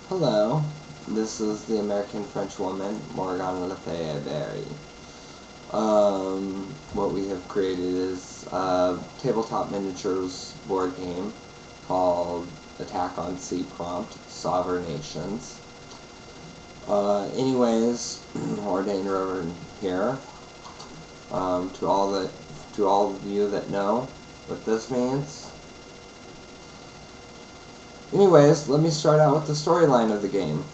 Hello, this is the American French woman, Morgana Lefebvre. What we have created is a tabletop miniatures board game called Attack on Sea Prompt, Sovereign Nations. Anyways, Ordained Reverend here. To all of you that know what this means. Anyways, let me start out with the storyline of the game.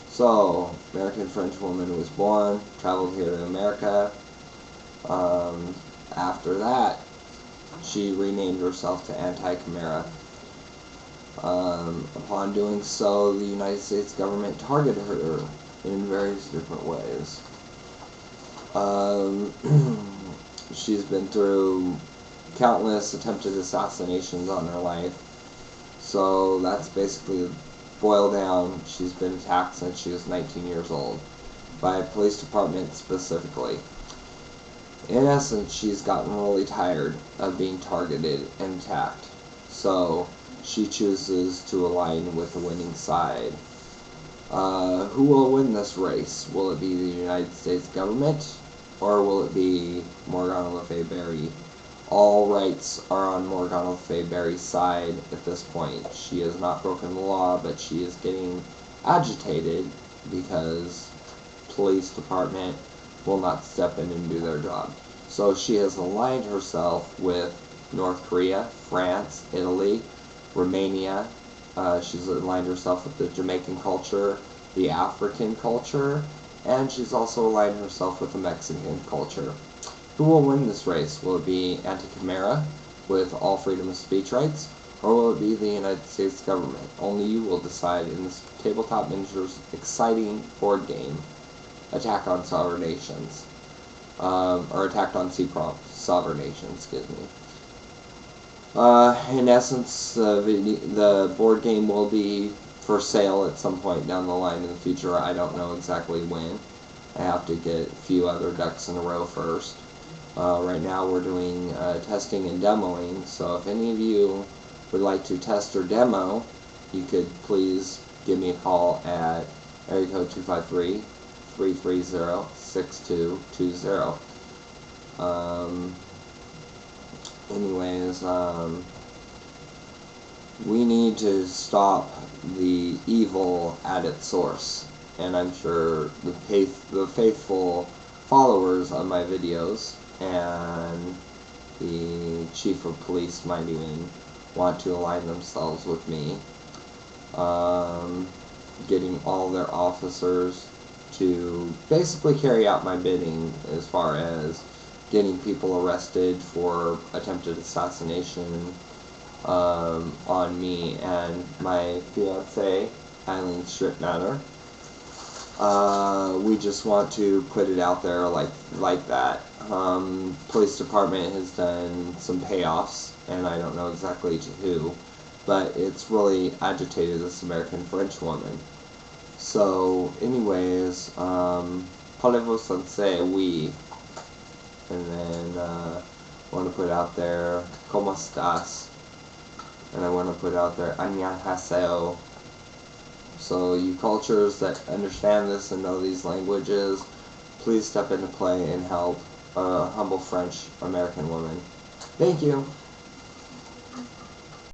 So, American French woman was born, traveled here to America. After that, she renamed herself to Anti-Chimera. Upon doing so, the United States government targeted her in various different ways. She's been through countless attempted assassinations on her life. So that's basically boiled down. She's been attacked since she was 19 years old by a police department specifically. In essence, she's gotten really tired of being targeted and attacked. So she chooses to align with the winning side. Who will win this race? Will it be the United States government, or will it be Morgana Lefebvre? All rights are on Morgana Lefebvre's side at this point. She has not broken the law, but she is getting agitated because police department will not step in and do their job. So she has aligned herself with North Korea, France, Italy, Romania. She's aligned herself with the Jamaican culture, the African culture, and she's also aligned herself with the Mexican culture. Who will win this race? Will it be Anti-Chimera with all freedom of speech rights, or will it be the United States government? Only you will decide in this tabletop miniatures exciting board game, Attack on Sovereign Nations, or Attack on Sea Prompt, Sovereign Nations, excuse me. In essence, the board game will be for sale at some point down the line in the future. I don't know exactly when. I have to get a few other ducks in a row first. Right now we're doing testing and demoing, so if any of you would like to test or demo, you could please give me a call at area code 253-330-6220. Anyways, we need to stop the evil at its source, and I'm sure the faithful followers of my videos and the chief of police might even want to align themselves with me, getting all their officers to basically carry out my bidding as far as getting people arrested for attempted assassination on me and my fiancée, Eileen Strittmatter. We just want to put it out there like that. Police department has done some payoffs, and I don't know exactly to who, but it's really agitated this American French woman. So, anyways, parlez-vous français? Oui. And then I want to put out there, ¿Cómo estás? And I want to put out there, 안녕하세요. So you cultures that understand this and know these languages, please step into play and help a humble French American woman. Thank you.